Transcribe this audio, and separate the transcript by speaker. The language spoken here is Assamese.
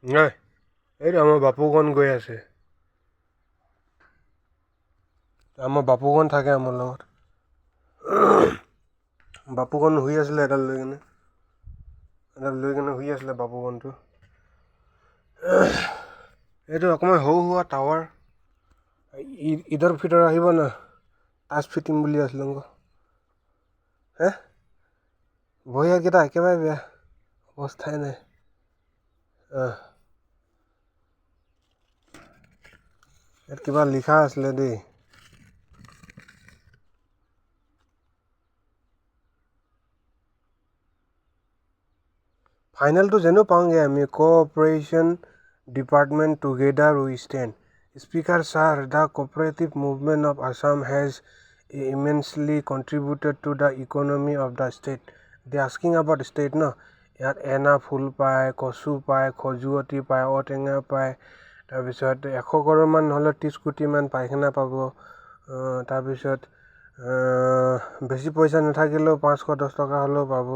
Speaker 1: নাই এইটো আমাৰ বাপুকণ গৈ আছে। আমাৰ বাপুকণ থাকে আমাৰ লগত। বাপুকণ শুই আছিলে এডাল লৈ কেনে শুই আছিলে বাপুকণটো। এইটো অকণমান সৰু সুৰা টাৱাৰ ঈদৰ ভিতৰত আহিব না, টাচ ফিটিম বুলি আছিলোঁ আকৌ। বহিয়াকেইটা একেবাৰে বেয়া, অৱস্থাই নাই। ইয়াত কিবা লিখা আছিলে দেই। ফাইনেলটো যেনো পাওঁগৈ আমি, cooperation department together we stand. Speaker Sir, the cooperative movement of Assam has immensely contributed to the economy of the state. They asking about state ন, ইয়াত এনা ফুল পায়, কচু পায়, খজুৱতী পায়, ঔটেঙা পায়, তাৰপিছত 100 কৰড়মান নহ'লে 30 কোটিমান পায়খানা পাব। তাৰপিছত বেছি পইচা নাথাকিলেও 510 টকা হ'লেও পাব।